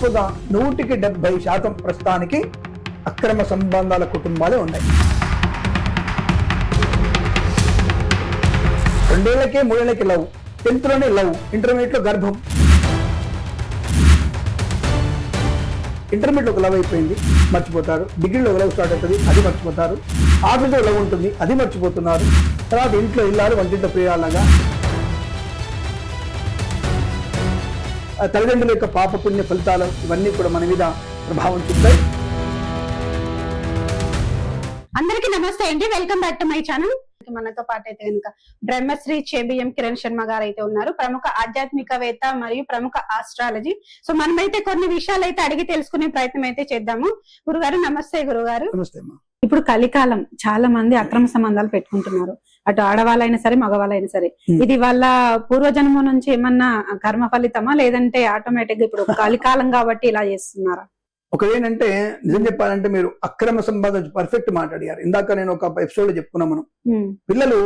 దాదాపుగా 170% ప్రస్తుతానికి అక్రమ సంబంధాల కుటుంబాలే ఉన్నాయి. 2 ఏళ్లకే 3 ఏళ్లకి లవ్, 10th లోనే లవ్, ఇంటర్మీడియట్ లో గర్భం. ఇంటర్మీడియట్ లో లవ్ అయిపోయింది, మర్చిపోతారు. డిగ్రీలో లవ్ స్టార్ట్ అవుతుంది, అది మర్చిపోతారు. ఆఫీస్లో లవ్ ఉంటుంది, అది మర్చిపోతున్నారు. తర్వాత ఇంట్లో ఇల్లాలు, వంటింట్లో ప్రియాలగా. తల్లిదండ్రుల యొక్క పాప పుణ్య ఫలితాలు ఇవన్నీ కూడా మన మీద ప్రభావం చూపుతాయి. అందరికీ నమస్తే అండి, welcome back to my channel. మనతో పాటు అయితే కనుక బ్రహ్మశ్రీ చేబిఎం కిరణ్ శర్మ గారు అయితే ఉన్నారు, ప్రముఖ ఆధ్యాత్మికవేత్త మరియు ప్రముఖ ఆస్ట్రాలజీ. సో మనమైతే కొన్ని విషయాలు అయితే అడిగి తెలుసుకునే ప్రయత్నం అయితే చేద్దాము. గురుగారు నమస్తే. గురుగారు ఇప్పుడు కలికాలం, చాలా మంది అక్రమ సంబంధాలు పెట్టుకుంటున్నారు, అటు ఆడవాళ్ళైనా సరే మగవాళ్ళైనా సరే. ఇది వాళ్ళ పూర్వజన్మ నుంచి ఏమన్నా కర్మ ఫలితమా, లేదంటే ఆటోమేటిక్ గా ఇప్పుడు కలికాలం కాబట్టి ఇలా చేస్తున్నారా? ఒకవేనంటే నిజం చెప్పాలంటే మీరు అక్రమ సంబంధం పర్ఫెక్ట్ మాట్లాడారు. ఇందాక నేను ఒక ఎపిసోడ్ చెప్పుకున్నా, మనం పిల్లలు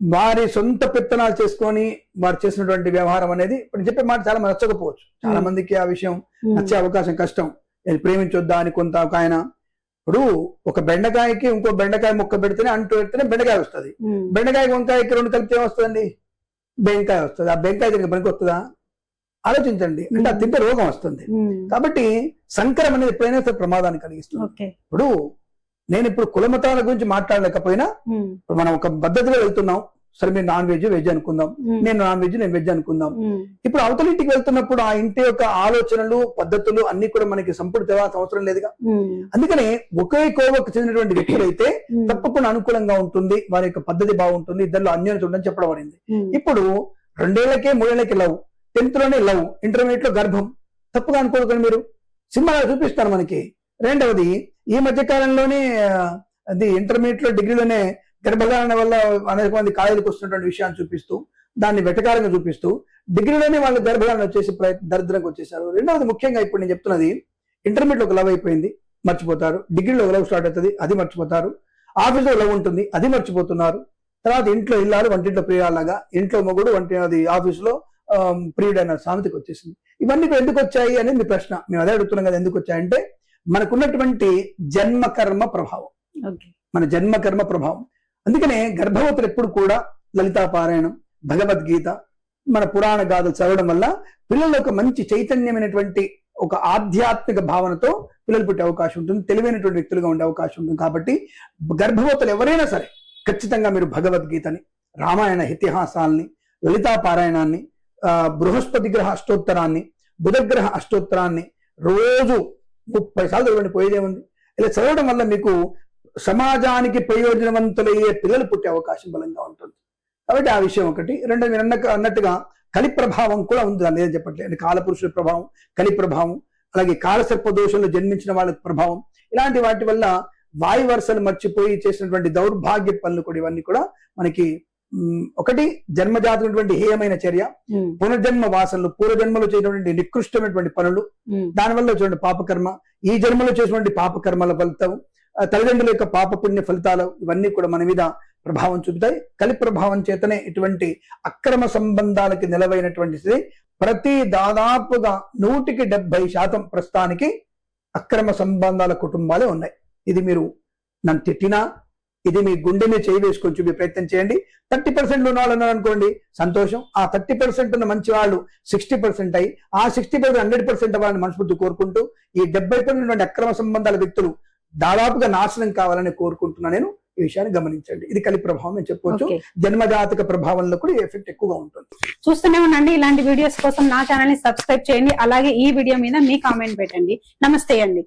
వారి సొంత పెత్తనాలు చేసుకొని వారు చేసినటువంటి వ్యవహారం అనేది ఇప్పుడు చెప్పే మాట చాలా నచ్చకపోవచ్చు. చాలా మందికి ఆ విషయం నచ్చే అవకాశం కష్టం. ప్రేమించొద్దా అని కొంత ఒక ఆయన, ఇప్పుడు ఒక బెండకాయకి ఇంకో బెండకాయ మొక్క పెడితేనే అంటూ పెడితేనే బెండకాయ వస్తుంది. బెండకాయ వంకాయకి 2 కలిపితే ఏమొస్తుందండి? బెంకాయ వస్తుంది. ఆ బెంకాయ తిరిగి పనికి వస్తుందా? ఆలోచించండి. అంటే అది తింటే రోగం వస్తుంది. కాబట్టి సంకరం అనేది ఎప్పుడైనా సరే ప్రమాదాన్ని కలిగిస్తుంది. ఇప్పుడు నేను ఇప్పుడు కులమతాల గురించి మాట్లాడలేకపోయినా, మనం ఒక పద్ధతిలో వెళ్తున్నాం. సరే మీరు నాన్ వెజ్ వెజ్ అనుకుందాం, నేను నాన్ వెజ్ నేను వెజ్ అనుకుందాం. ఇప్పుడు అవతల ఇంటికి వెళ్తున్నప్పుడు ఆ ఇంటి యొక్క ఆలోచనలు పద్ధతులు అన్ని కూడా మనకి సంపూర్తి అవసరం లేదుగా. అందుకనే ఒకే కోవకు చెందినటువంటి వ్యక్తులు అయితే తప్పకుండా అనుకూలంగా ఉంటుంది, వారి యొక్క పద్ధతి బాగుంటుంది, ఇద్దరిలో అన్యోన్యత ఉందని చెప్పడం పడింది. ఇప్పుడు 2 ఏళ్లకే 3 ఏళ్లకి లవ్, 10th లోనే లవ్, ఇంటర్మీడియట్ లో గర్భం. తప్పుగా అనుకోకండి, మీరు సినిమాలో చూపిస్తారు మనకి. రెండవది, ఈ మధ్య కాలంలోనే అది ఇంటర్మీడియట్ లో డిగ్రీలోనే గర్భధారణ వల్ల అనేక మంది కాలేజీకి వస్తున్నటువంటి విషయాన్ని చూపిస్తూ, దాన్ని వెటకారంగా చూపిస్తూ, డిగ్రీలోనే వాళ్ళు గర్భధారణ వచ్చేసి దరిద్రంగా వచ్చేసారు. రెండవది, ముఖ్యంగా ఇప్పుడు నేను చెప్తున్నది, ఇంటర్మీడియట్ లో ఒక లవ్ అయిపోయింది, మర్చిపోతారు. డిగ్రీలో లవ్ స్టార్ట్ అవుతుంది, అది మర్చిపోతారు. ఆఫీస్లో లవ్ ఉంటుంది, అది మర్చిపోతున్నారు. తర్వాత ఇంట్లో ఇల్లాలు, వంటింట్లో ప్రియాలగా. ఇంట్లో మొగుడు, అది ఆఫీసులో ప్రియుడు అన్న సామెతకి వచ్చేసింది. ఇవన్నీ ఎందుకు వచ్చాయి అనేది మీ ప్రశ్న. మేము అదే అడుగుతున్నాం కదా, ఎందుకు వచ్చాయంటే మనకున్నటువంటి జన్మకర్మ ప్రభావం, మన జన్మకర్మ ప్రభావం. అందుకనే గర్భవతులు ఎప్పుడు కూడా లలితా పారాయణం, భగవద్గీత, మన పురాణ గాథలు చదవడం వల్ల పిల్లలు ఒక మంచి చైతన్యమైనటువంటి ఒక ఆధ్యాత్మిక భావనతో పిల్లలు పుట్టే అవకాశం ఉంటుంది, తెలివైనటువంటి వ్యక్తులుగా ఉండే అవకాశం ఉంటుంది. కాబట్టి గర్భవతులు ఎవరైనా సరే ఖచ్చితంగా మీరు భగవద్గీతని, రామాయణ ఇతిహాసాలని, లలితా పారాయణాన్ని, బృహస్పతి గ్రహ అష్టోత్తరాన్ని, బుధగ్రహ అష్టోత్తరాన్ని రోజు 30 సార్లు చదవండి, పోయేదేముంది. ఇలా చదవడం వల్ల మీకు సమాజానికి ప్రయోజనవంతులయ్యే పిల్లలు పుట్టే అవకాశం బలంగా ఉంటుంది. కాబట్టి ఆ విషయం ఒకటి. రెండోది, మీరు అన్నట్టుగా కలి ప్రభావం కూడా ఉంది, దాన్ని ఏం చెప్పట్లేదు. కాలపురుషుల ప్రభావం, కలి ప్రభావం, అలాగే కాలసర్ప దోషంలో జన్మించిన వాళ్ళ ప్రభావం, ఇలాంటి వాటి వల్ల వాయు వరుసలు మర్చిపోయి చేసినటువంటి దౌర్భాగ్య పనులు కూడా ఇవన్నీ కూడా మనకి ఒకటి జన్మజాతమైనటువంటి హేయమైన చర్య, పునర్జన్మ వాసనలు, పూర్వజన్మలో చేసినటువంటి నికృష్టమైనటువంటి పనులు, దానివల్ల వచ్చేటువంటి పాపకర్మ, ఈ జన్మలో చేసినటువంటి పాపకర్మల ఫలితం, తల్లిదండ్రుల యొక్క పాప పుణ్య ఫలితాలు ఇవన్నీ కూడా మన మీద ప్రభావం చూపుతాయి. కలి ప్రభావం చేతనే ఇటువంటి అక్రమ సంబంధాలకి నిలవైనటువంటి ప్రతి దాదాపుగా 170% ప్రస్తుతానికి అక్రమ సంబంధాల కుటుంబాలే ఉన్నాయి. ఇది మీరు నన్ను తిట్టినా, ఇది మీ గుండె మీద చేయి వేసుకొని చూపి ప్రయత్నం చేయండి. 30% ఉన్న వాళ్ళు ఉన్నారు అనుకోండి, సంతోషం. ఆ 30% ఉన్న మంచి వాళ్ళు 60% అయ్యి, ఆ 60% 100% వాళ్ళని మనస్ఫూర్తి కోరుకుంటూ, ఈ 70% అక్రమ సంబంధాల వ్యక్తులు దాదాపుగా నాశనం కావాలని కోరుకుంటున్నా. నేను ఈ విషయాన్ని గమనించండి. ఇది కలి ప్రభావం అని చెప్పవచ్చు. జన్మజాతక ప్రభావంలో కూడా ఈ ఎఫెక్ట్ ఎక్కువగా ఉంటుంది. చూస్తూనే ఉండండి. ఇలాంటి వీడియోస్ కోసం నా ఛానల్ ని సబ్స్క్రైబ్ చేయండి. అలాగే ఈ వీడియో మీద మీ కామెంట్ పెట్టండి. నమస్తే అండి.